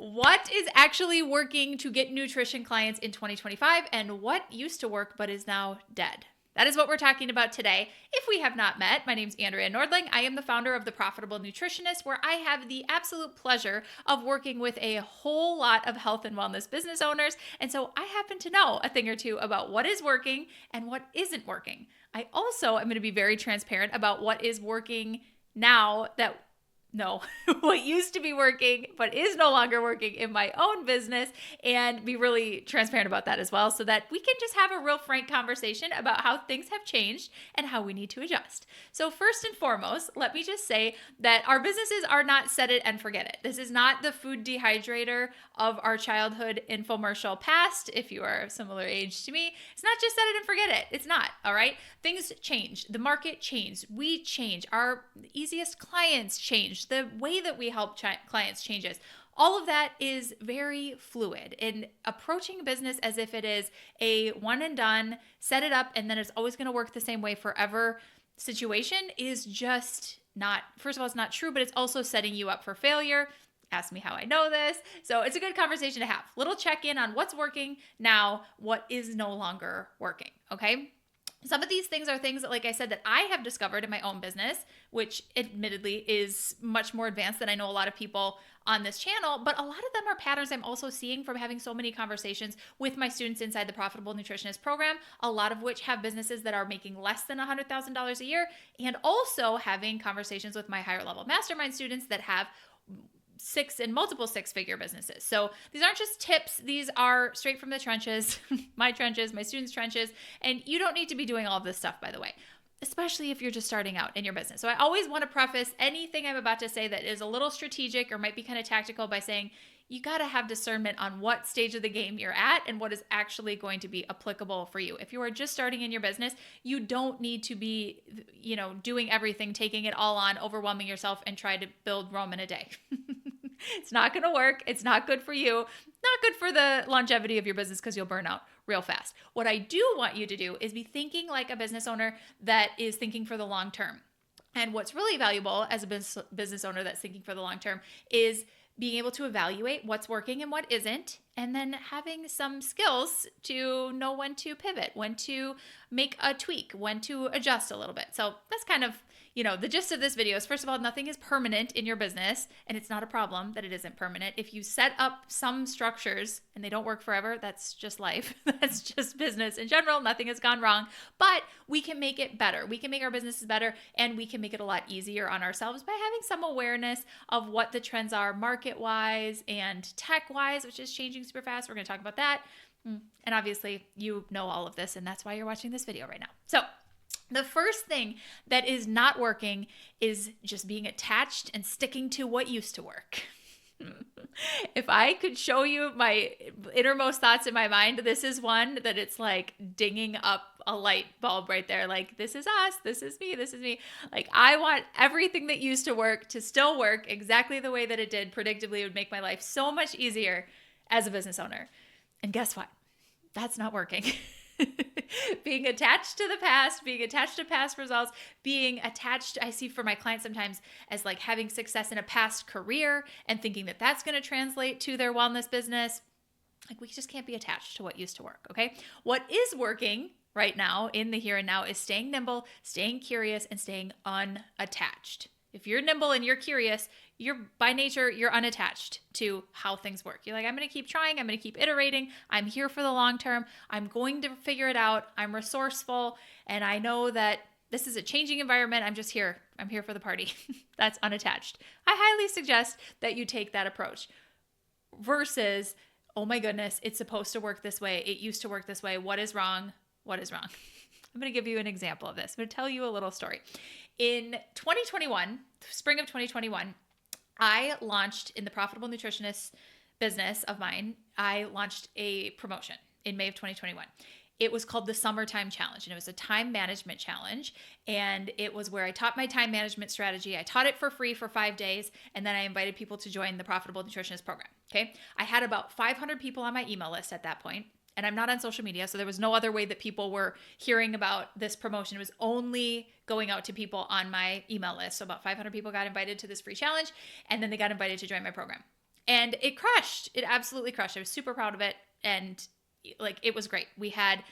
What is actually working to get nutrition clients in 2025 and what used to work but is now dead? That is what we're talking about today. If we have not met, my name's Andrea Nordling. I am the founder of the Profitable Nutritionist, where I have the absolute pleasure of working with a whole lot of health and wellness business owners. And so I happen to know a thing or two about what is working and what isn't working. I also am going to be very transparent about what is working now what used to be working but is no longer working in my own business, and be really transparent about that as well, so that we can just have a real frank conversation about how things have changed and how we need to adjust. So first and foremost, let me just say that our businesses are not set it and forget it. This is not the food dehydrator of our childhood infomercial past. If you are of similar age to me, it's not just set it and forget it. It's not, all right? Things change. The market changed. We change. Our easiest clients change. The way that we help clients changes. All of that is very fluid. And approaching business as if it is a one and done, set it up, and then it's always going to work the same way forever situation is just not, first of all, it's not true, but it's also setting you up for failure. Ask me how I know this. So it's a good conversation to have. Little check-in on what's working now, what is no longer working, okay? Some of these things are things that, like I said, that I have discovered in my own business, which admittedly is much more advanced than I know a lot of people on this channel, but a lot of them are patterns I'm also seeing from having so many conversations with my students inside the Profitable Nutritionist program, a lot of which have businesses that are making less than $100,000 a year, and also having conversations with my higher level mastermind students that have multiple six-figure businesses. So these aren't just tips. These are straight from the trenches, my students' trenches. And you don't need to be doing all of this stuff, by the way, especially if you're just starting out in your business. So I always want to preface anything I'm about to say that is a little strategic or might be kind of tactical by saying you got to have discernment on what stage of the game you're at and what is actually going to be applicable for you. If you are just starting in your business, you don't need to be, doing everything, taking it all on, overwhelming yourself and try to build Rome in a day. It's not going to work. It's not good for you. Not good for the longevity of your business because you'll burn out real fast. What I do want you to do is be thinking like a business owner that is thinking for the long term. And what's really valuable as a business owner that's thinking for the long term is being able to evaluate what's working and what isn't, and then having some skills to know when to pivot, when to make a tweak, when to adjust a little bit. So that's kind of, the gist of this video is, first of all, nothing is permanent in your business, and it's not a problem that it isn't permanent. If you set up some structures and they don't work forever, that's just life. That's just business in general. Nothing has gone wrong, but we can make it better. We can make our businesses better, and we can make it a lot easier on ourselves by having some awareness of what the trends are market-wise and tech-wise, which is changing super fast. We're going to talk about that. And obviously, you know all of this, and that's why you're watching this video right now. So the first thing that is not working is just being attached and sticking to what used to work. If I could show you my innermost thoughts in my mind, this is one that it's like dinging up a light bulb right there. Like, this is us. This is me. This is me. Like, I want everything that used to work to still work exactly the way that it did. Predictably, it would make my life so much easier as a business owner. And guess what? That's not working. Being attached to the past, being attached to past results, being attached, I see for my clients sometimes as like having success in a past career and thinking that that's going to translate to their wellness business. Like, we just can't be attached to what used to work, okay? What is working right now in the here and now is staying nimble, staying curious, and staying unattached. If you're nimble and you're curious, by nature, you're unattached to how things work. You're like, I'm going to keep trying. I'm going to keep iterating. I'm here for the long term. I'm going to figure it out. I'm resourceful. And I know that this is a changing environment. I'm just here. I'm here for the party. That's unattached. I highly suggest that you take that approach versus, oh my goodness, it's supposed to work this way. It used to work this way. What is wrong? What is wrong? I'm going to give you an example of this. I'm going to tell you a little story. In 2021, spring of 2021, I launched in the Profitable Nutritionist business of mine, I launched a promotion in May of 2021. It was called the Summertime Challenge, and it was a time management challenge. And it was where I taught my time management strategy. I taught it for free for 5 days, and then I invited people to join the Profitable Nutritionist program. Okay. I had about 500 people on my email list at that point. And I'm not on social media, so there was no other way that people were hearing about this promotion. It was only going out to people on my email list. So about 500 people got invited to this free challenge, and then they got invited to join my program. And it crushed. It absolutely crushed. I was super proud of it. And like, it was great. We had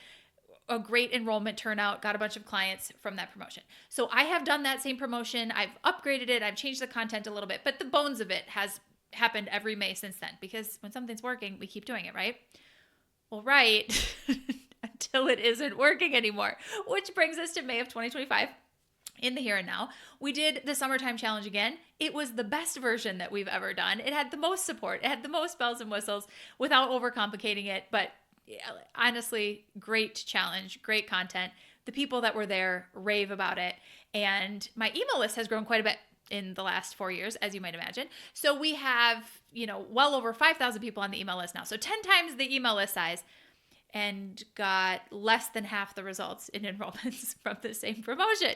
a great enrollment turnout, got a bunch of clients from that promotion. So I have done that same promotion. I've upgraded it. I've changed the content a little bit, but the bones of it has happened every May since then, because when something's working, we keep doing it, right? Well, right. Until it isn't working anymore, which brings us to May of 2025. In the here and now, we did the summertime challenge again. It was the best version that we've ever done. It had the most support. It had the most bells and whistles without overcomplicating it. But honestly, great challenge, great content. The people that were there rave about it. And my email list has grown quite a bit in the last 4 years, as you might imagine. So we have, well over 5,000 people on the email list now. So 10 times the email list size, and got less than half the results in enrollments from the same promotion.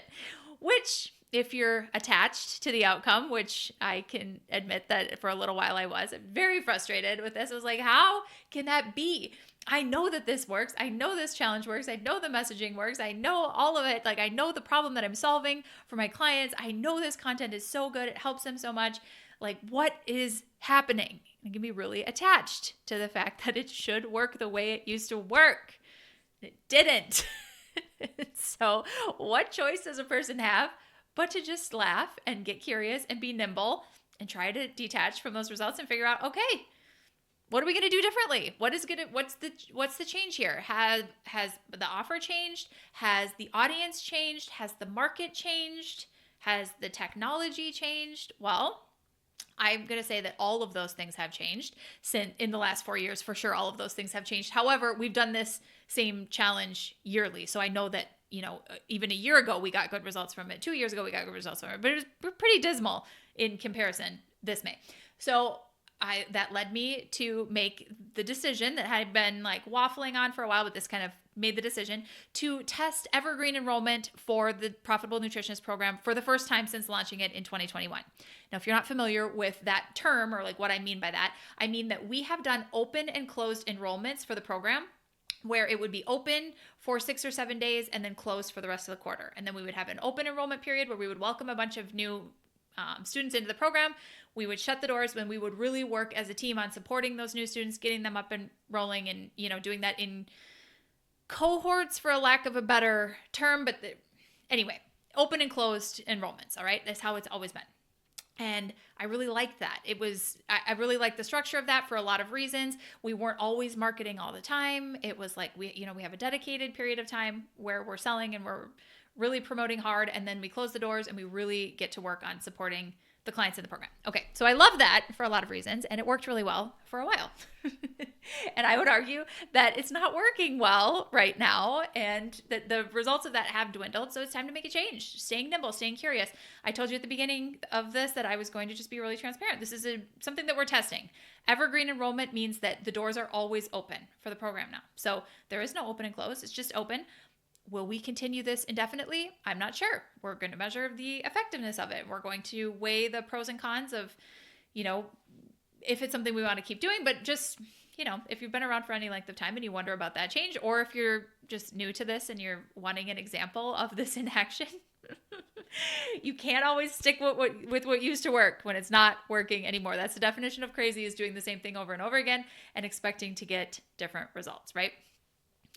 Which, if you're attached to the outcome, which I can admit that for a little while I was very frustrated with this. I was like, how can that be? I know that this works. I know this challenge works. I know the messaging works. I know all of it. Like, I know the problem that I'm solving for my clients. I know this content is so good. It helps them so much. Like, what is happening? I can be really attached to the fact that it should work the way it used to work. It didn't. So what choice does a person have but to just laugh and get curious and be nimble and try to detach from those results and figure out, okay, what are we going to do differently? What's the change here? Has the offer changed? Has the audience changed? Has the market changed? Has the technology changed? Well, I'm going to say that all of those things have changed in the last 4 years. For sure, all of those things have changed. However, we've done this same challenge yearly. So I know that, even a year ago, we got good results from it. 2 years ago, we got good results from it. But it was pretty dismal in comparison this May. So that led me to make the decision that I had been like waffling on for a while, but this kind of made the decision to test evergreen enrollment for the Profitable Nutritionist program for the first time since launching it in 2021. Now, if you're not familiar with that term, or like what I mean by that, I mean that we have done open and closed enrollments for the program, where it would be open for 6 or 7 days and then closed for the rest of the quarter. And then we would have an open enrollment period where we would welcome a bunch of new students into the program. We would shut the doors when we would really work as a team on supporting those new students, getting them up and rolling, and doing that in cohorts, for a lack of a better term. But anyway, open and closed enrollments. All right, that's how it's always been. And I really liked that. I really liked the structure of that for a lot of reasons. We weren't always marketing all the time. It was like we have a dedicated period of time where we're selling and we're really promoting hard, and then we close the doors and we really get to work on supporting the clients in the program. Okay, so I love that for a lot of reasons, and it worked really well for a while. And I would argue that it's not working well right now, and that the results of that have dwindled, so it's time to make a change. Staying nimble, staying curious. I told you at the beginning of this that I was going to just be really transparent. This is something that we're testing. Evergreen enrollment means that the doors are always open for the program now. So there is no open and close, it's just open. Will we continue this indefinitely? I'm not sure. We're going to measure the effectiveness of it. We're going to weigh the pros and cons of, if it's something we want to keep doing. But just, if you've been around for any length of time and you wonder about that change, or if you're just new to this and you're wanting an example of this in action, you can't always stick with what used to work when it's not working anymore. That's the definition of crazy, is doing the same thing over and over again and expecting to get different results, right?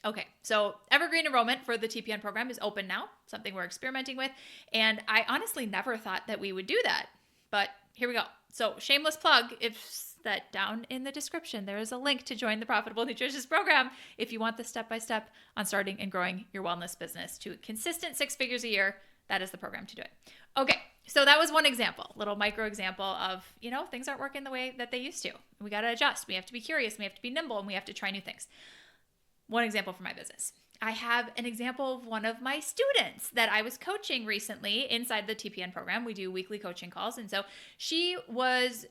Okay, so evergreen enrollment for the TPN program is open now, something we're experimenting with. And I honestly never thought that we would do that, but here we go. So shameless plug, if that down in the description, there is a link to join the Profitable Nutritionist program if you want the step-by-step on starting and growing your wellness business to consistent 6 figures a year. That is the program to do it. Okay, so that was one example, little micro example of, things aren't working the way that they used to. We got to adjust. We have to be curious. We have to be nimble, and we have to try new things. One example for my business. I have an example of one of my students that I was coaching recently inside the TPN program. We do weekly coaching calls. And so she was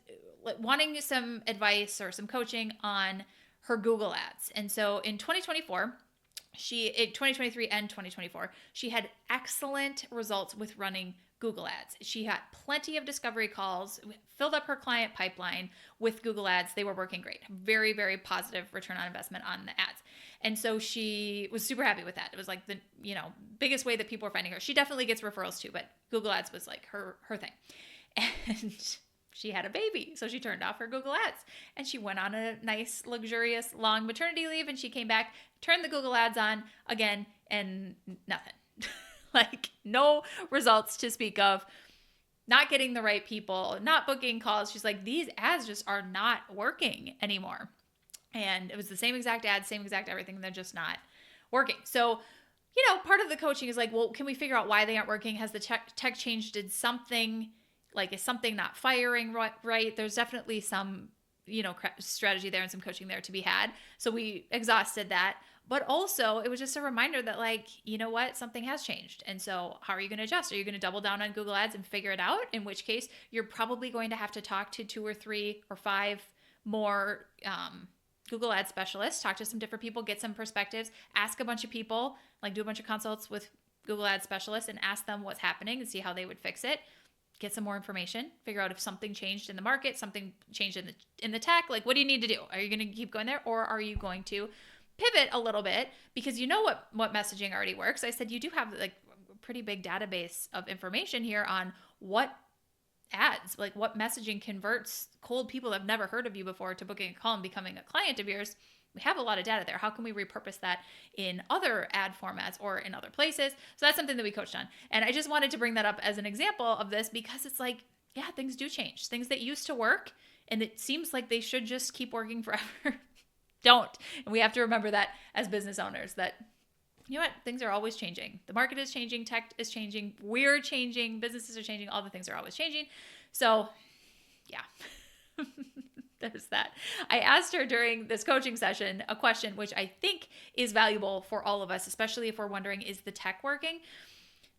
wanting some advice or some coaching on her Google ads. And so in 2023 and 2024, she had excellent results with running Google ads. She had plenty of discovery calls, filled up her client pipeline with Google ads. They were working great. Very, very positive return on investment on the ads. And so she was super happy with that. It was like the, biggest way that people were finding her. She definitely gets referrals too, but Google ads was like her thing. And she had a baby. So she turned off her Google Ads and she went on a nice, luxurious, long maternity leave. And she came back, turned the Google Ads on again, and nothing. Like no results to speak of, not getting the right people, not booking calls. She's like, these ads just are not working anymore. And it was the same exact ad, same exact everything. They're just not working. So, part of the coaching is like, well, can we figure out why they aren't working? Has the tech change? Did something, like, is something not firing right? There's definitely some, strategy there and some coaching there to be had. So we exhausted that. But also it was just a reminder that, like, you know what, something has changed. And so how are you going to adjust? Are you going to double down on Google Ads and figure it out? In which case you're probably going to have to talk to 2 or 3 or 5 more Google Ads specialists, talk to some different people, get some perspectives, ask a bunch of people, like do a bunch of consults with Google Ads specialists and ask them what's happening and see how they would fix it. Get some more information, figure out if something changed in the market, something changed in the tech. Like, what do you need to do? Are you going to keep going there, or are you going to pivot a little bit? Because you know what messaging already works. I said you do have like a pretty big database of information here on what ads, like what messaging converts cold people that have never heard of you before to booking a call and becoming a client of yours. We have a lot of data there. How can we repurpose that in other ad formats or in other places? So that's something that we coached on. And I just wanted to bring that up as an example of this because it's like, yeah, things do change. Things that used to work and it seems like they should just keep working forever don't. And we have to remember that as business owners, that, you know what, things are always changing. The market is changing, tech is changing, we're changing, businesses are changing, all the things are always changing. So yeah, there's that. I asked her during this coaching session a question, which I think is valuable for all of us, especially if we're wondering, is the tech working?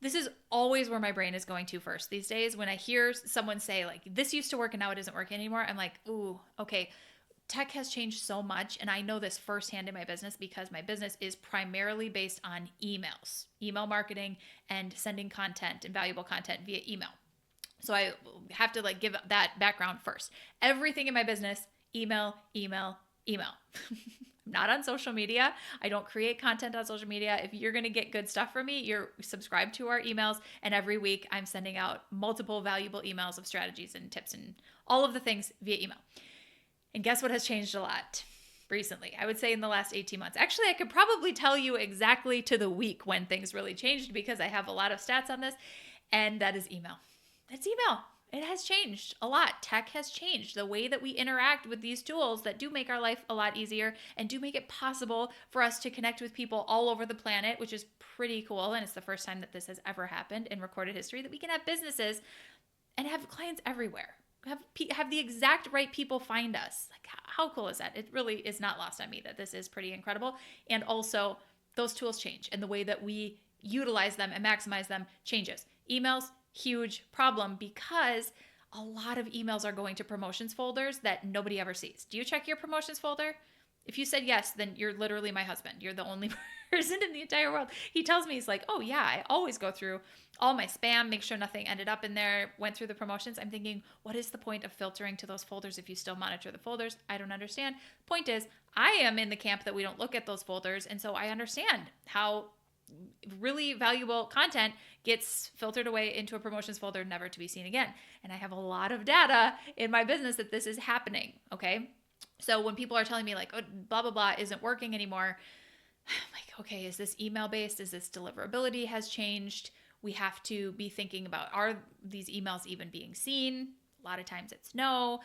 This is always where my brain is going to first these days. When I hear someone say like, this used to work and now it isn't working anymore, I'm like, ooh, okay. Tech has changed so much, and I know this firsthand in my business because my business is primarily based on emails, email marketing, and sending content and valuable content via email. So I have to like give that background first. Everything in my business, email, email, email. I'm not on social media. I don't create content on social media. If you're going to get good stuff from me, you're subscribed to our emails, and every week I'm sending out multiple valuable emails of strategies and tips and all of the things via email. And guess what has changed a lot recently? I would say in the last 18 months. Actually, I could probably tell you exactly to the week when things really changed because I have a lot of stats on this, and that is email. It's email. It has changed a lot. Tech has changed the way that we interact with these tools that do make our life a lot easier and do make it possible for us to connect with people all over the planet, which is pretty cool. And it's the first time that this has ever happened in recorded history, that we can have businesses and have clients everywhere. Have the exact right people find us. Like, how cool is that? It really is not lost on me that this is pretty incredible. And also, those tools change, and the way that we utilize them and maximize them changes. Emails, huge problem because a lot of emails are going to promotions folders that nobody ever sees. Do you check your promotions folder? If you said yes, then you're literally my husband. You're the only person in the entire world. He tells me, he's like, oh yeah, I always go through all my spam, make sure nothing ended up in there, went through the promotions. I'm thinking, what is the point of filtering to those folders if you still monitor the folders? I don't understand. Point is, I am in the camp that we don't look at those folders. And so I understand how really valuable content gets filtered away into a promotions folder, never to be seen again. And I have a lot of data in my business that this is happening. Okay. So when people are telling me like, oh, blah, blah, blah isn't working anymore, I'm like, okay, is this email based? Is this deliverability has changed? We have to be thinking about, are these emails even being seen? A lot of times it's no.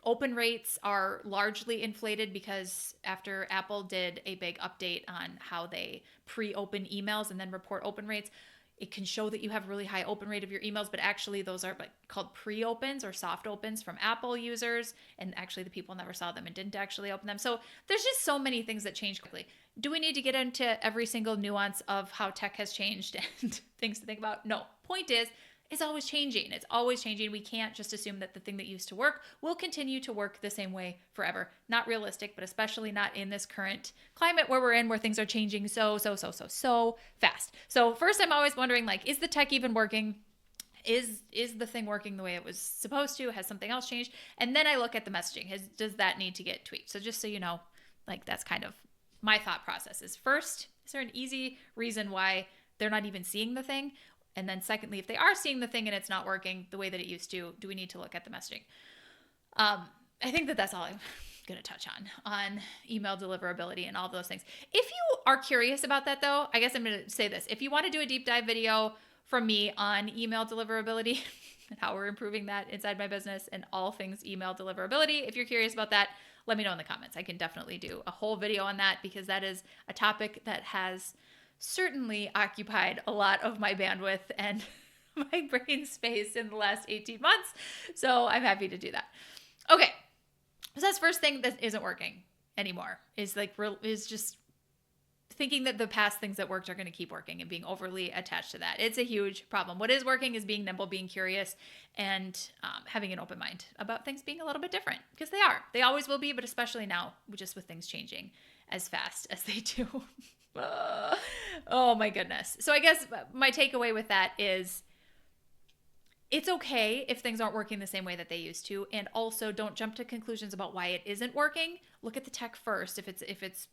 Open rates are largely inflated because after Apple did a big update on how they pre-open emails and then report open rates, it can show that you have really high open rate of your emails, but actually those are like called pre-opens or soft opens from Apple users. And actually the people never saw them and didn't actually open them. So there's just so many things that change quickly. Do we need to get into every single nuance of how tech has changed and things to think about? No. Point is, it's always changing. It's always changing. We can't just assume that the thing that used to work will continue to work the same way forever. Not realistic, but especially not in this current climate where we're in, where things are changing so fast. So first, I'm always wondering, like, is the tech even working? Is the thing working the way it was supposed to? Has something else changed? And then I look at the messaging. Does that need to get tweaked? So just so you know, like, that's kind of my thought process is, first, is there an easy reason why they're not even seeing the thing? And then secondly, if they are seeing the thing and it's not working the way that it used to, do we need to look at the messaging? I think that that's all I'm going to touch on email deliverability and all of those things. If you are curious about that though, I guess I'm going to say this. If you want to do a deep dive video from me on email deliverability and how we're improving that inside my business and all things email deliverability, if you're curious about that, let me know in the comments. I can definitely do a whole video on that because that is a topic that has certainly occupied a lot of my bandwidth and my brain space in the last 18 months. So I'm happy to do that. Okay. So that's the first thing that isn't working anymore is just thinking that the past things that worked are going to keep working and being overly attached to that. It's a huge problem. What is working is being nimble, being curious, and having an open mind about things being a little bit different because they are. They always will be, but especially now, just with things changing as fast as they do. Oh my goodness. So I guess my takeaway with that is it's okay if things aren't working the same way that they used to. And also don't jump to conclusions about why it isn't working. Look at the tech first. If it's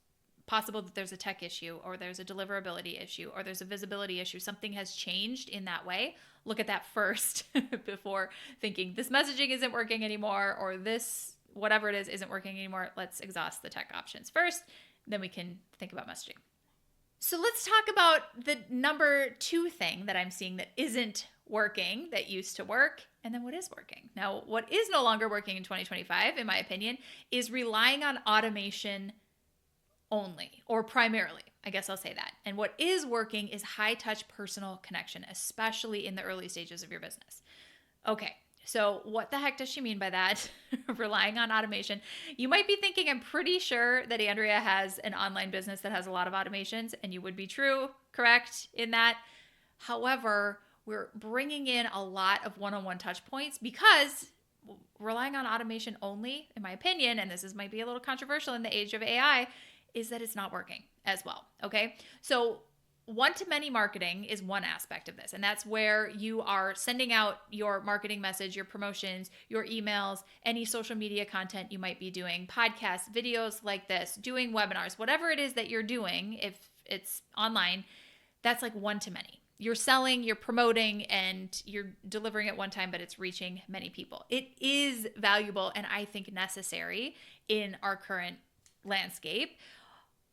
possible that there's a tech issue or there's a deliverability issue or there's a visibility issue, something has changed in that way. Look at that first before thinking this messaging isn't working anymore or this, whatever it is, isn't working anymore. Let's exhaust the tech options first. Then we can think about messaging. So let's talk about the number 2 thing that I'm seeing that isn't working, that used to work, and then what is working. Now, what is no longer working in 2025, in my opinion, is relying on automation only, or primarily. I guess I'll say that. And what is working is high-touch personal connection, especially in the early stages of your business. Okay, so what the heck does she mean by that? Relying on automation. You might be thinking, I'm pretty sure that Andrea has an online business that has a lot of automations, and you would be correct in that. However, we're bringing in a lot of one-on-one touch points because relying on automation only, in my opinion, and might be a little controversial in the age of AI, is that it's not working as well, okay? So one-to-many marketing is one aspect of this, and that's where you are sending out your marketing message, your promotions, your emails, any social media content you might be doing, podcasts, videos like this, doing webinars, whatever it is that you're doing, if it's online, that's like one-to-many. You're selling, you're promoting, and you're delivering at one time, but it's reaching many people. It is valuable and I think necessary in our current landscape,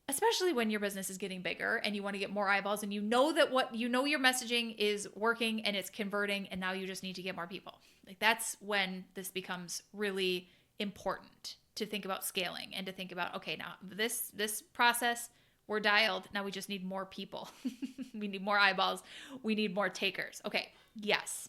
especially when your business is getting bigger and you want to get more eyeballs and you know that your messaging is working and it's converting and now you just need to get more people. Like that's when this becomes really important to think about scaling and to think about, okay, now this process, we're dialed. Now we just need more people. We need more eyeballs. We need more takers. Okay. Yes.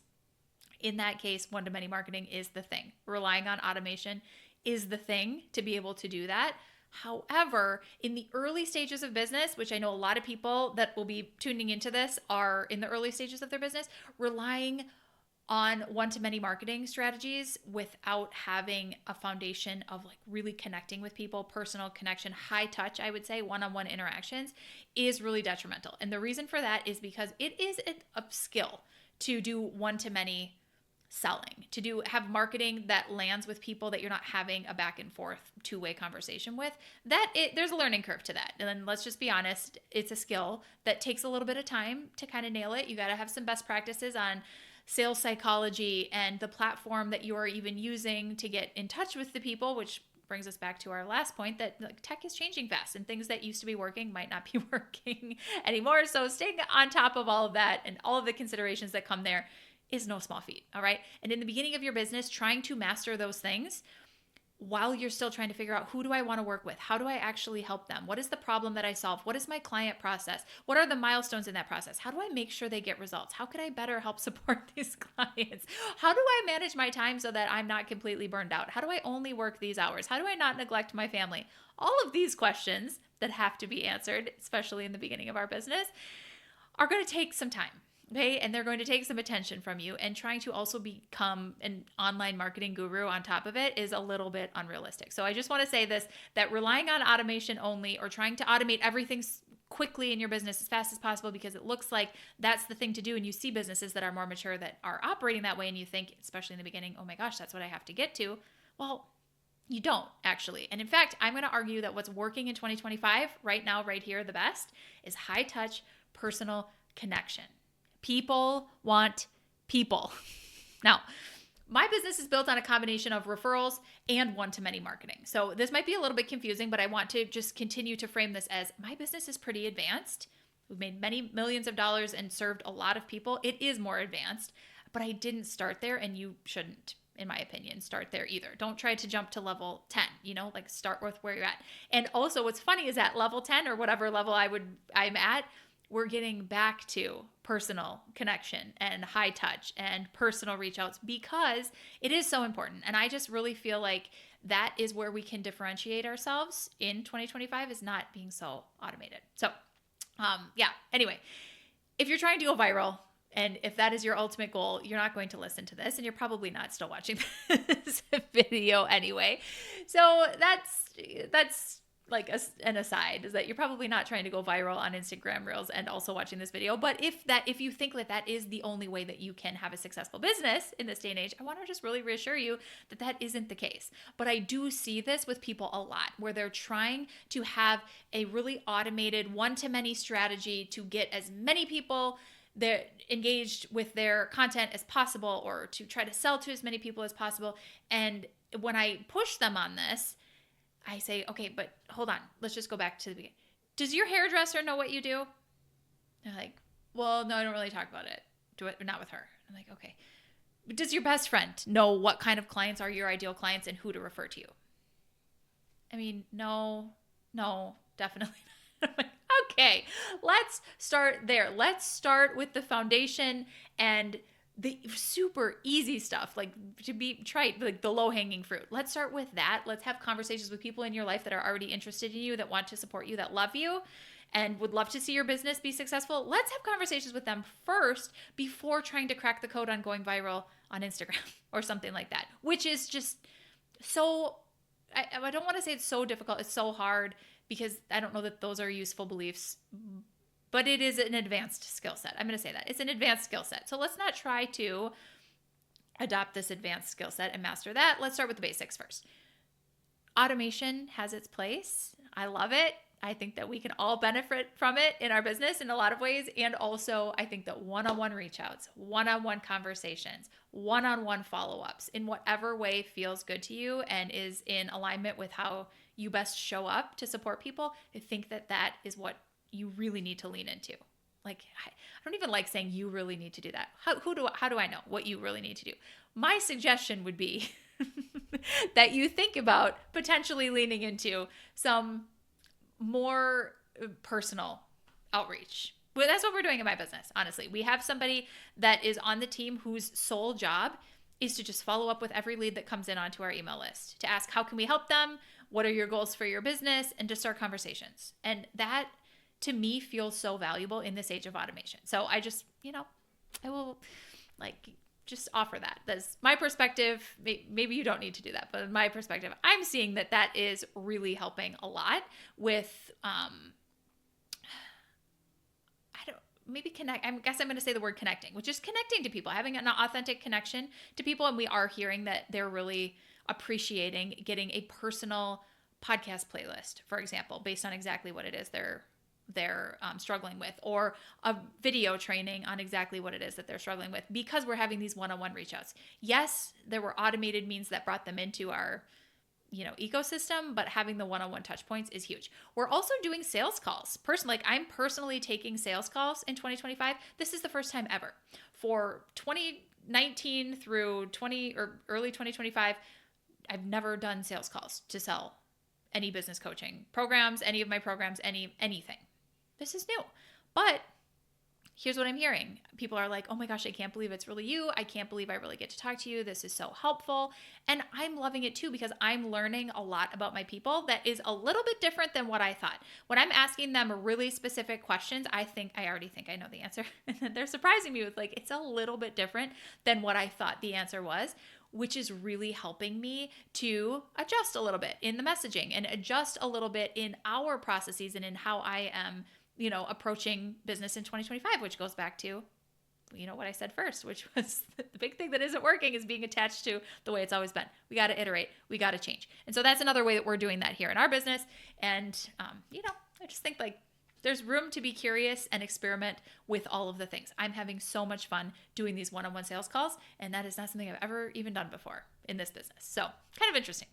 In that case, one-to-many marketing is the thing. Relying on automation is the thing to be able to do that. However, in the early stages of business, which I know a lot of people that will be tuning into this are in the early stages of their business, relying on one-to-many marketing strategies without having a foundation of like really connecting with people, personal connection, high touch, I would say, one-on-one interactions is really detrimental. And the reason for that is because it is a skill to do one-to-many selling, to have marketing that lands with people that you're not having a back and forth two-way conversation with. There's a learning curve to that. And then let's just be honest, it's a skill that takes a little bit of time to kind of nail it. You got to have some best practices on sales psychology and the platform that you are even using to get in touch with the people, which brings us back to our last point that like, tech is changing fast and things that used to be working might not be working anymore. So staying on top of all of that and all of the considerations that come there is no small feat, all right? And in the beginning of your business, trying to master those things while you're still trying to figure out who do I want to work with? How do I actually help them? What is the problem that I solve? What is my client process? What are the milestones in that process? How do I make sure they get results? How could I better help support these clients? How do I manage my time so that I'm not completely burned out? How do I only work these hours? How do I not neglect my family? All of these questions that have to be answered, especially in the beginning of our business, are going to take some time. Okay, and they're going to take some attention from you, and trying to also become an online marketing guru on top of it is a little bit unrealistic. So I just want to say this, that relying on automation only or trying to automate everything quickly in your business as fast as possible because it looks like that's the thing to do, and you see businesses that are more mature that are operating that way and you think, especially in the beginning, oh my gosh, that's what I have to get to. Well, you don't actually. And in fact, I'm going to argue that what's working in 2025 right now, right here, the best is high touch personal connection. People want people. Now, my business is built on a combination of referrals and one-to-many marketing. So this might be a little bit confusing, but I want to just continue to frame this as my business is pretty advanced. We've made many millions of dollars and served a lot of people. It is more advanced, but I didn't start there, and you shouldn't, in my opinion, start there either. Don't try to jump to level 10, like start with where you're at. And also what's funny is at level 10 or whatever level I'm at, we're getting back to personal connection and high touch and personal reach outs because it is so important. And I just really feel like that is where we can differentiate ourselves in 2025 is not being so automated. So anyway, if you're trying to go viral, and if that is your ultimate goal, you're not going to listen to this, and you're probably not still watching this video anyway. So that's like an aside, is that you're probably not trying to go viral on Instagram Reels and also watching this video. But if you think that is the only way that you can have a successful business in this day and age, I want to just really reassure you that isn't the case. But I do see this with people a lot, where they're trying to have a really automated one-to-many strategy to get as many people they're engaged with their content as possible, or to try to sell to as many people as possible. And when I push them on this, I say, okay, but hold on. Let's just go back to the beginning. Does your hairdresser know what you do? They're like, well, no, I don't really talk about it. Not with her. I'm like, okay. Does your best friend know what kind of clients are your ideal clients and who to refer to you? I mean, no, definitely not. I'm like, okay, let's start there. Let's start with the foundation and the super easy stuff, like to be trite, like the low-hanging fruit. Let's start with that. Let's have conversations with people in your life that are already interested in you, that want to support you, that love you, and would love to see your business be successful. Let's have conversations with them first before trying to crack the code on going viral on Instagram or something like that, which is just so, I don't want to say it's so difficult. It's so hard because I don't know that those are useful beliefs, but it is an advanced skill set. I'm going to say that. It's an advanced skill set. So let's not try to adopt this advanced skill set and master that. Let's start with the basics first. Automation has its place. I love it. I think that we can all benefit from it in our business in a lot of ways. And also, I think that one-on-one reach outs, one-on-one conversations, one-on-one follow-ups in whatever way feels good to you and is in alignment with how you best show up to support people, I think that is what you really need to lean into. Like, I don't even like saying you really need to do that. How do I know what you really need to do? My suggestion would be that you think about potentially leaning into some more personal outreach. But that's what we're doing in my business, honestly. We have somebody that is on the team whose sole job is to just follow up with every lead that comes in onto our email list, to ask, how can we help them? What are your goals for your business? And to start conversations. And that, to me, feels so valuable in this age of automation. So I just, I will just offer that. That's my perspective. Maybe you don't need to do that, but in my perspective, I'm seeing that is really helping a lot with, I guess I'm going to say the word connecting, which is connecting to people, having an authentic connection to people. And we are hearing that they're really appreciating getting a personal podcast playlist, for example, based on exactly what it is they're struggling with, or a video training on exactly what it is that they're struggling with, because we're having these one-on-one reach outs. Yes, there were automated means that brought them into our ecosystem, but having the one-on-one touch points is huge. We're also doing sales calls. I'm personally taking sales calls in 2025. This is the first time ever. For 2019 through early 2025, I've never done sales calls to sell any business coaching programs, any of my programs, anything. This is new. But here's what I'm hearing. People are like, oh my gosh, I can't believe it's really you. I can't believe I really get to talk to you. This is so helpful. And I'm loving it too, because I'm learning a lot about my people that is a little bit different than what I thought. When I'm asking them really specific questions, I already think I know the answer. And then they're surprising me with it's a little bit different than what I thought the answer was, which is really helping me to adjust a little bit in the messaging and adjust a little bit in our processes and in how I am, approaching business in 2025, which goes back to, what I said first, which was the big thing that isn't working is being attached to the way it's always been. We got to iterate. We got to change. And so that's another way that we're doing that here in our business. And, I just think There's room to be curious and experiment with all of the things. I'm having so much fun doing these one-on-one sales calls, and that is not something I've ever even done before in this business. So kind of interesting.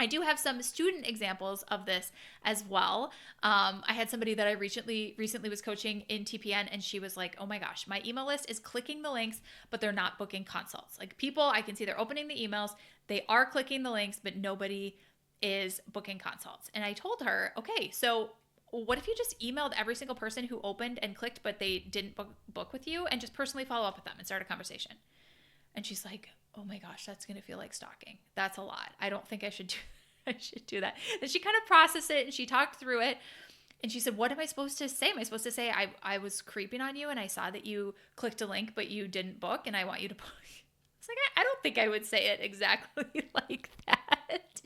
I do have some student examples of this as well. I had somebody that I recently was coaching in TPN, and she was like, oh my gosh, my email list is clicking the links, but they're not booking consults. Like people, I can see they're opening the emails, they are clicking the links, but nobody is booking consults. And I told her, okay, so what if you just emailed every single person who opened and clicked, but they didn't book with you, and just personally follow up with them and start a conversation? And she's like, oh my gosh, that's going to feel like stalking. That's a lot. I don't think I should do that. Then she kind of processed it and she talked through it. And she said, what am I supposed to say? Am I supposed to say, I was creeping on you and I saw that you clicked a link, but you didn't book and I want you to book? It's like, I don't think I would say it exactly like that.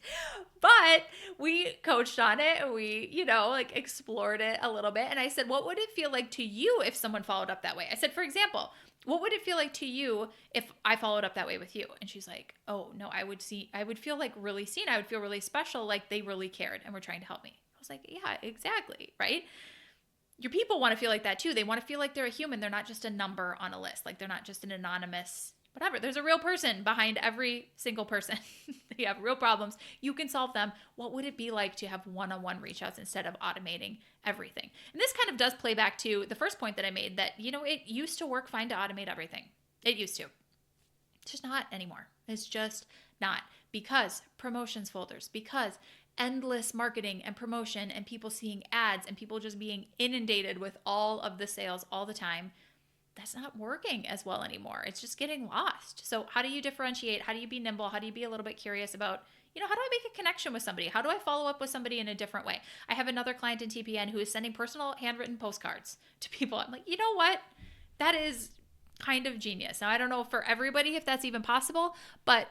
But we coached on it and we, like explored it a little bit. And I said, what would it feel like to you if someone followed up that way? I said, for example, what would it feel like to you if I followed up that way with you? And she's like, oh no, I would feel like really seen. I would feel really special. Like they really cared and were trying to help me. I was like, yeah, exactly. Right. Your people want to feel like that too. They want to feel like they're a human. They're not just a number on a list. Like they're not just an anonymous whatever. There's a real person behind every single person. You have real problems. You can solve them. What would it be like to have one-on-one reach outs instead of automating everything? And this kind of does play back to the first point that I made that, it used to work fine to automate everything. It used to. It's just not anymore. It's just not, because promotions folders, because endless marketing and promotion and people seeing ads and people just being inundated with all of the sales all the time. That's not working as well anymore. It's just getting lost. So how do you differentiate? How do you be nimble? How do you be a little bit curious about, how do I make a connection with somebody? How do I follow up with somebody in a different way? I have another client in TPN who is sending personal handwritten postcards to people. I'm like, you know what? That is kind of genius. Now, I don't know for everybody if that's even possible, but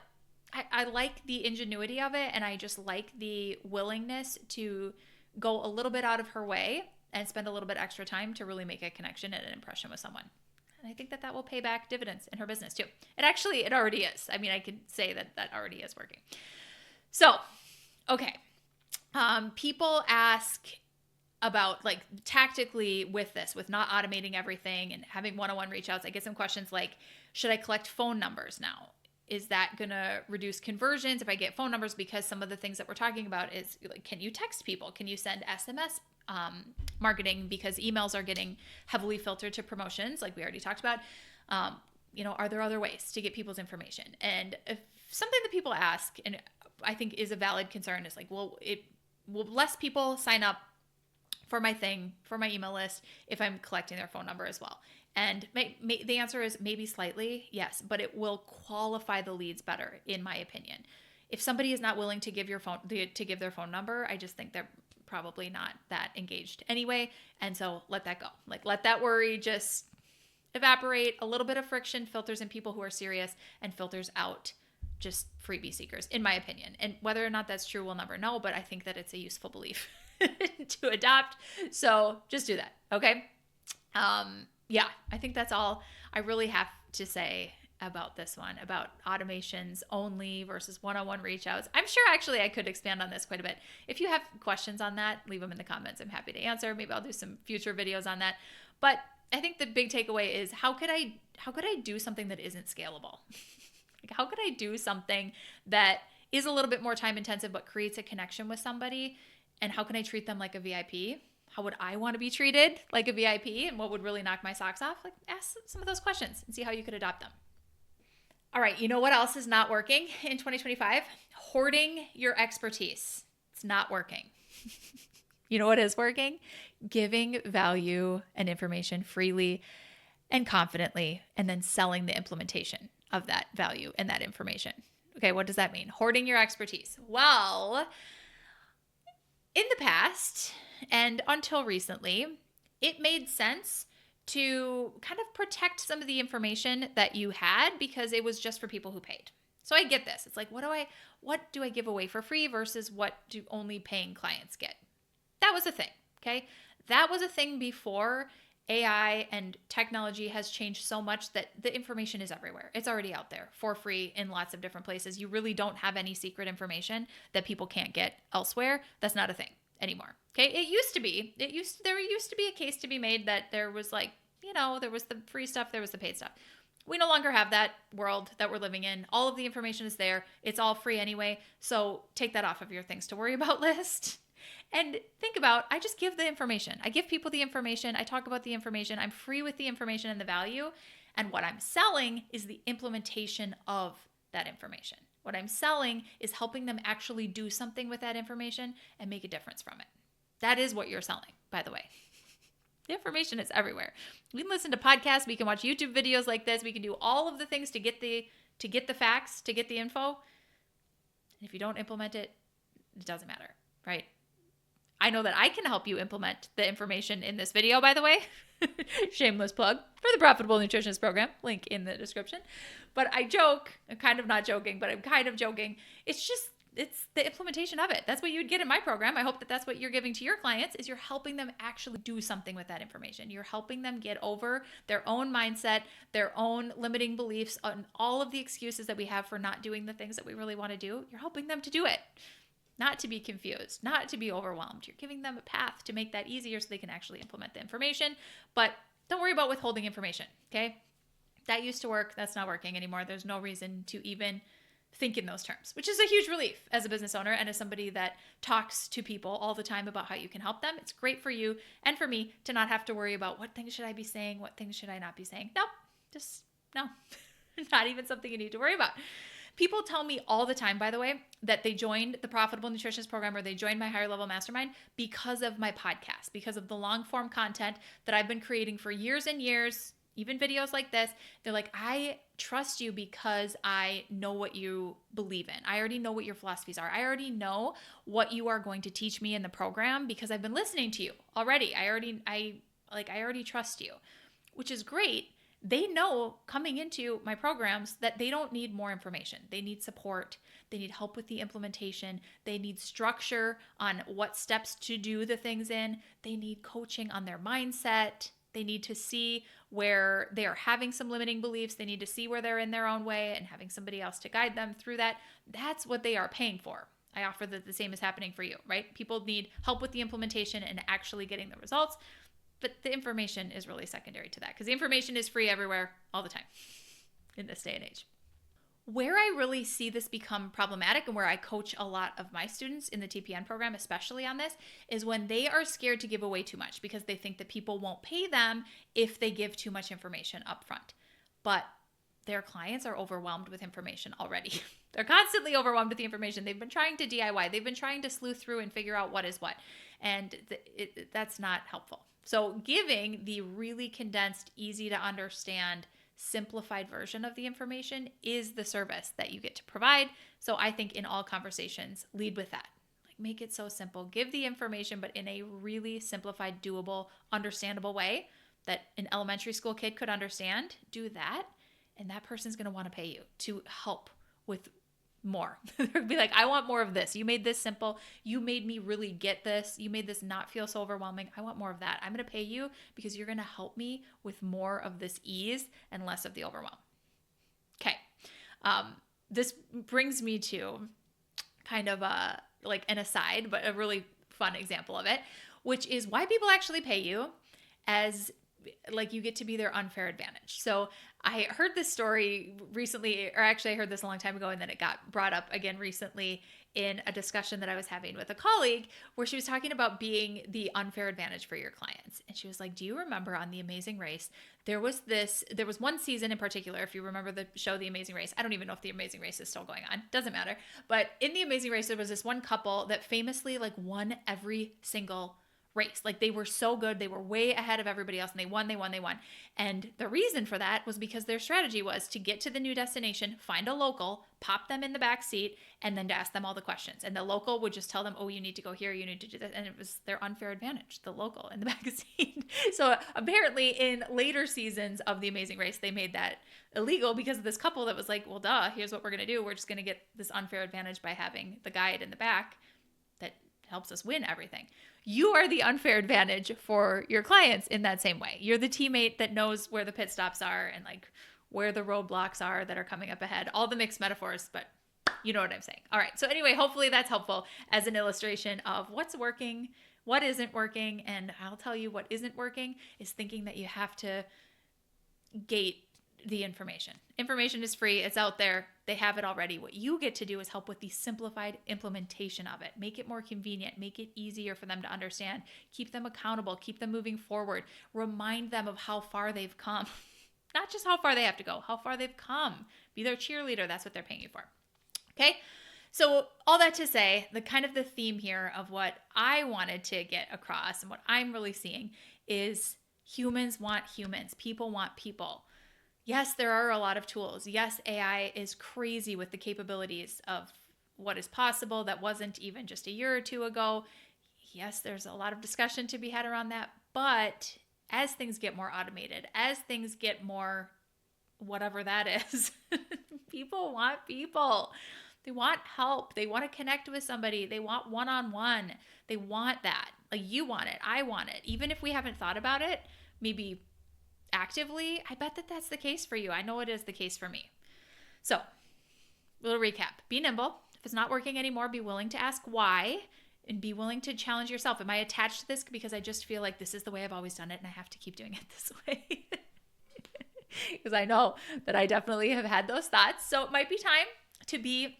I like the ingenuity of it. And I just like the willingness to go a little bit out of her way and spend a little bit extra time to really make a connection and an impression with someone. And I think that will pay back dividends in her business too. It already is. I mean, I could say that already is working. So, okay. People ask about like tactically with this, with not automating everything and having one-on-one reach outs. I get some questions like, should I collect phone numbers now? Is that going to reduce conversions if I get phone numbers? Because some of the things that we're talking about is like, can you text people? Can you send SMS marketing, because emails are getting heavily filtered to promotions like we already talked about. Are there other ways to get people's information? And if something that people ask, and I think is a valid concern, is like, will less people sign up for my email list if I'm collecting their phone number as well? And the answer is maybe slightly, yes, but it will qualify the leads better, in my opinion. If somebody is not willing to give their phone number, I just think they're probably not that engaged anyway. And so let that go. Like let that worry just evaporate. A little bit of friction filters in people who are serious and filters out just freebie seekers, in my opinion. And whether or not that's true, we'll never know, but I think that it's a useful belief to adopt. So just do that. Okay. Yeah, I think that's all I really have to say about this one, about automations only versus one-on-one reach outs. I'm sure actually I could expand on this quite a bit. If you have questions on that, leave them in the comments. I'm happy to answer. Maybe I'll do some future videos on that. But I think the big takeaway is how could I do something that isn't scalable? Like how could I do something that is a little bit more time intensive but creates a connection with somebody? And how can I treat them like a VIP? How would I want to be treated like a VIP? And what would really knock my socks off? Like ask some of those questions and see how you could adopt them. All right, you know what else is not working in 2025? Hoarding your expertise. It's not working. You know what is working? Giving value and information freely and confidently, and then selling the implementation of that value and that information. Okay, what does that mean? Hoarding your expertise. Well, in the past and until recently, it made sense to kind of protect some of the information that you had because it was just for people who paid. So I get this. It's like, what do I give away for free versus what do only paying clients get? That was a thing, okay? That was a thing before AI and technology has changed so much that the information is everywhere. It's already out there for free in lots of different places. You really don't have any secret information that people can't get elsewhere. That's not a thing. anymore. Okay. There used to be a case to be made that there was like, there was the free stuff, there was the paid stuff. We no longer have that world that we're living in. All of the information is there. It's all free anyway. So take that off of your things to worry about list. And think about, I just give the information. I give people the information. I talk about the information. I'm free with the information and the value. And what I'm selling is the implementation of that information. What I'm selling is helping them actually do something with that information and make a difference from it. That is what you're selling, by the way. The information is everywhere. We can listen to podcasts. We can watch YouTube videos like this. We can do all of the things to get the facts, to get the info. And if you don't implement it, it doesn't matter, right? I know that I can help you implement the information in this video, by the way. Shameless plug for the Profitable Nutritionist Program. Link in the description. But I joke. I'm kind of not joking, but I'm kind of joking. It's the implementation of it. That's what you'd get in my program. I hope that that's what you're giving to your clients, is you're helping them actually do something with that information. You're helping them get over their own mindset, their own limiting beliefs, on all of the excuses that we have for not doing the things that we really want to do. You're helping them to do it. Not to be confused, not to be overwhelmed. You're giving them a path to make that easier so they can actually implement the information. But don't worry about withholding information, okay? That used to work. That's not working anymore. There's no reason to even think in those terms, which is a huge relief as a business owner and as somebody that talks to people all the time about how you can help them. It's great for you and for me to not have to worry about what things should I be saying, what things should I not be saying. No, not even something you need to worry about. People tell me all the time, by the way, that they joined the Profitable Nutritionist Program or they joined my higher level mastermind because of my podcast, because of the long form content that I've been creating for years and years, even videos like this. They're like, I trust you because I know what you believe in. I already know what your philosophies are. I already know what you are going to teach me in the program because I've been listening to you already. I already trust you, which is great. They know coming into my programs that they don't need more information. They need support. They need help with the implementation. They need structure on what steps to do the things in. They need coaching on their mindset. They need to see where they are having some limiting beliefs. They need to see where they're in their own way and having somebody else to guide them through that. That's what they are paying for. I offer that the same is happening for you, right? People need help with the implementation and actually getting the results. But the information is really secondary to that because the information is free everywhere all the time in this day and age. Where I really see this become problematic and where I coach a lot of my students in the TPN program, especially on this, is when they are scared to give away too much because they think that people won't pay them if they give too much information up front. But their clients are overwhelmed with information already. They're constantly overwhelmed with the information. They've been trying to DIY. They've been trying to sleuth through and figure out what is what. And that's not helpful. So giving the really condensed, easy to understand, simplified version of the information is the service that you get to provide. So I think in all conversations, lead with that. Like, make it so simple. Give the information, but in a really simplified, doable, understandable way that an elementary school kid could understand. Do that, and that person's going to want to pay you to help with more. They'll be like, I want more of this. You made this simple. You made me really get this. You made this not feel so overwhelming. I want more of that. I'm going to pay you because you're going to help me with more of this ease and less of the overwhelm. Okay. This brings me to kind of like an aside, but a really fun example of it, which is why people actually pay you as like you get to be their unfair advantage. So I heard this story recently, or actually I heard this a long time ago, and then it got brought up again recently in a discussion that I was having with a colleague where she was talking about being the unfair advantage for your clients. And she was like, do you remember on The Amazing Race, there was one season in particular, if you remember the show The Amazing Race, I don't even know if The Amazing Race is still going on, doesn't matter. But in The Amazing Race, there was this one couple that famously like won every single race. Like they were so good. They were way ahead of everybody else and they won. And the reason for that was because their strategy was to get to the new destination, find a local, pop them in the back seat, and then to ask them all the questions. And the local would just tell them, oh, you need to go here, you need to do this. And it was their unfair advantage, the local in the back seat. So apparently in later seasons of The Amazing Race, they made that illegal because of this couple that was like, well, duh, here's what we're going to do. We're just going to get this unfair advantage by having the guide in the back that helps us win everything. You are the unfair advantage for your clients in that same way. You're the teammate that knows where the pit stops are and like where the roadblocks are that are coming up ahead. All the mixed metaphors, but You know what I'm saying? All right. So anyway, hopefully that's helpful as an illustration of what's working, what isn't working. And I'll tell you what isn't working is thinking that you have to gate the information. Information is free. It's out there. They have it already. What you get to do is help with the simplified implementation of it. Make it more convenient. Make it easier for them to understand. Keep them accountable. Keep them moving forward. Remind them of how far they've come. Not just how far they have to go, how far they've come. Be their cheerleader. That's what they're paying you for. Okay? So all that to say, the theme here of what I wanted to get across and what I'm really seeing is humans want humans. People want people. Yes, there are a lot of tools. Yes, AI is crazy with the capabilities of what is possible that wasn't even just a year or two ago. Yes, there's a lot of discussion to be had around that. But as things get more automated, as things get more whatever that is, people want people. They want help. They want to connect with somebody. They want one-on-one. They want that. Like you want it. I want it. Even if we haven't thought about it, maybe actively, I bet that that's the case for you. I know it is the case for me. So, little recap. Be nimble. If it's not working anymore, be willing to ask why and be willing to challenge yourself. Am I attached to this because I just feel like this is the way I've always done it and I have to keep doing it this way? Because I know that I definitely have had those thoughts. So it might be time to be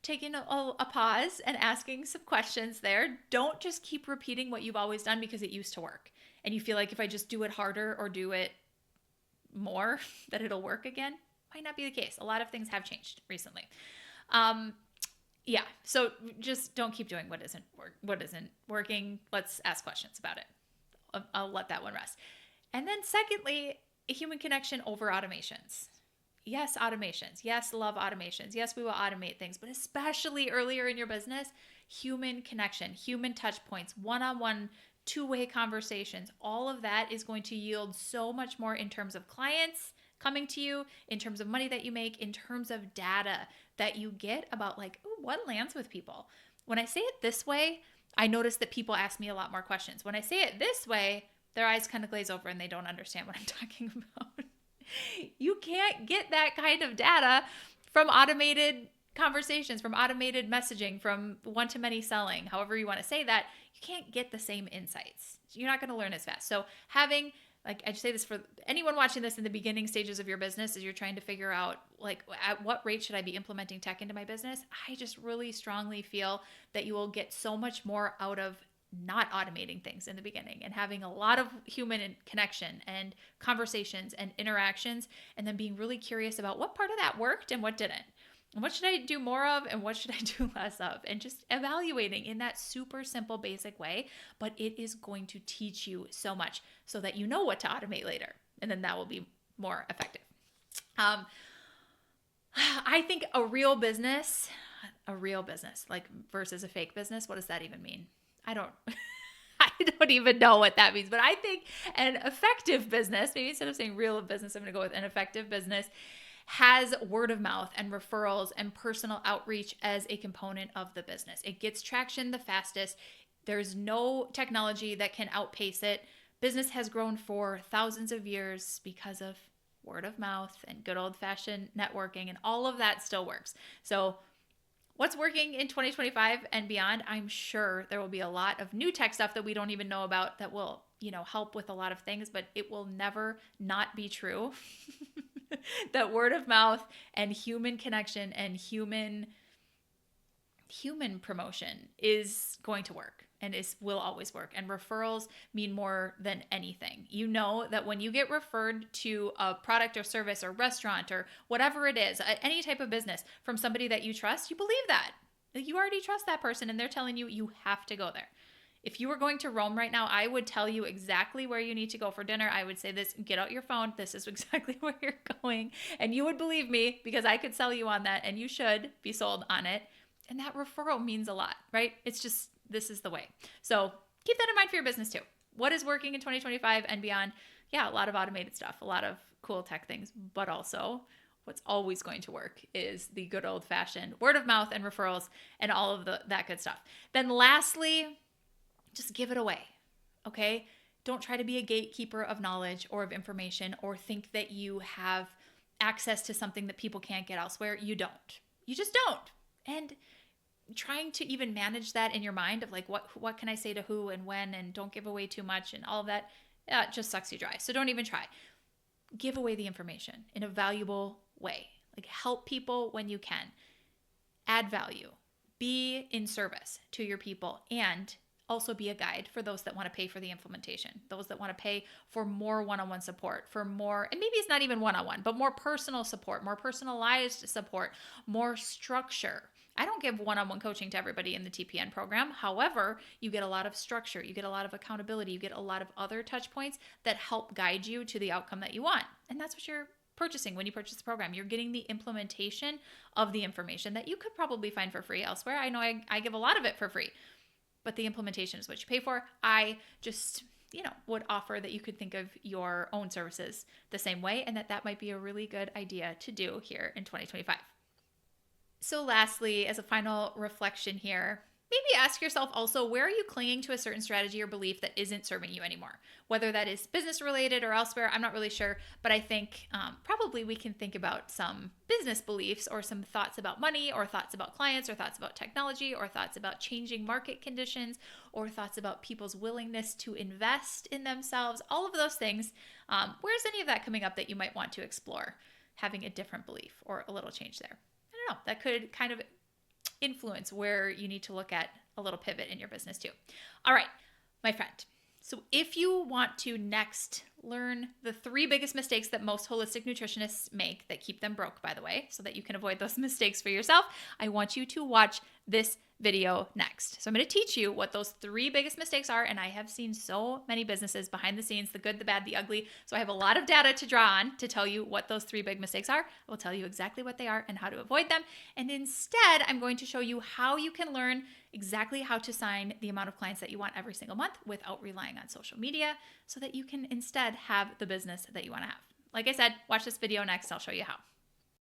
taking a pause and asking some questions there. Don't just keep repeating what you've always done because it used to work. And you feel like if I just do it harder or do it more, that it'll work again. Might not be the case. A lot of things have changed recently. So just don't keep doing what isn't working. Let's ask questions about it. I'll let that one rest. And then secondly, human connection over automations. Yes, automations. Yes, love automations. Yes, we will automate things, but especially earlier in your business, human connection, human touch points, one-on-one, two-way conversations. All of that is going to yield so much more in terms of clients coming to you, in terms of money that you make, in terms of data that you get about what lands with people. When I say it this way, I notice that people ask me a lot more questions. When I say it this way, their eyes kind of glaze over and they don't understand what I'm talking about. You can't get that kind of data from automated conversations, from automated messaging, from one-to-many selling, however you want to say that. You can't get the same insights. You're not going to learn as fast. So having, I just say this for anyone watching this in the beginning stages of your business as you're trying to figure out, at what rate should I be implementing tech into my business? I just really strongly feel that you will get so much more out of not automating things in the beginning and having a lot of human connection and conversations and interactions, and then being really curious about what part of that worked and what didn't. And what should I do more of and what should I do less of? And just evaluating in that super simple, basic way. But it is going to teach you so much so that you know what to automate later. And then that will be more effective. I think a real business versus a fake business, what does that even mean? I don't even know what that means, but I think an effective business, maybe instead of saying real business, I'm going to go with an effective business, has word of mouth and referrals and personal outreach as a component of the business. It gets traction the fastest. There's no technology that can outpace it. Business has grown for thousands of years because of word of mouth and good old-fashioned networking, and all of that still works. So what's working in 2025 and beyond, I'm sure there will be a lot of new tech stuff that we don't even know about that will, help with a lot of things, but it will never not be true that word of mouth and human connection and human promotion is going to work and will always work. And referrals mean more than anything. You know that when you get referred to a product or service or restaurant or whatever it is, any type of business from somebody that you trust, you believe that. You already trust that person and they're telling you you have to go there. If you were going to Rome right now, I would tell you exactly where you need to go for dinner. I would say this, get out your phone. This is exactly where you're going. And you would believe me because I could sell you on that and you should be sold on it. And that referral means a lot, right? It's just, this is the way. So keep that in mind for your business too. What is working in 2025 and beyond? Yeah, a lot of automated stuff, a lot of cool tech things, but also what's always going to work is the good old fashioned word of mouth and referrals and all of that good stuff. Then lastly, just give it away, okay? Don't try to be a gatekeeper of knowledge or of information or think that you have access to something that people can't get elsewhere. You don't. You just don't. And trying to even manage that in your mind of like, what can I say to who and when, and don't give away too much and all of that, it just sucks you dry. So don't even try. Give away the information in a valuable way. Like, help people when you can. Add value. Be in service to your people, and also be a guide for those that want to pay for the implementation, those that want to pay for more one-on-one support, for more, and maybe it's not even one-on-one, but more personal support, more personalized support, more structure. I don't give one-on-one coaching to everybody in the TPN program. However, you get a lot of structure, you get a lot of accountability, you get a lot of other touch points that help guide you to the outcome that you want. And that's what you're purchasing when you purchase the program. You're getting the implementation of the information that you could probably find for free elsewhere. I know I give a lot of it for free, but the implementation is what you pay for. I just, would offer that you could think of your own services the same way, and that might be a really good idea to do here in 2025. So lastly, as a final reflection here, maybe ask yourself also, where are you clinging to a certain strategy or belief that isn't serving you anymore? Whether that is business related or elsewhere, I'm not really sure, but I think probably we can think about some business beliefs or some thoughts about money or thoughts about clients or thoughts about technology or thoughts about changing market conditions or thoughts about people's willingness to invest in themselves, all of those things. Where's any of that coming up that you might want to explore, having a different belief or a little change there? I don't know. That could kind of influence where you need to look at a little pivot in your business too. All right, my friend. So if you want to next learn the 3 biggest mistakes that most holistic nutritionists make that keep them broke, by the way, so that you can avoid those mistakes for yourself, I want you to watch this video next. So I'm going to teach you what those 3 biggest mistakes are, and I have seen so many businesses behind the scenes, the good, the bad, the ugly, so I have a lot of data to draw on to tell you what those 3 big mistakes are. I will tell you exactly what they are and how to avoid them, and instead I'm going to show you how you can learn exactly how to sign the amount of clients that you want every single month without relying on social media, so that you can instead have the business that you want to have. Like I said, watch this video next, I'll show you how.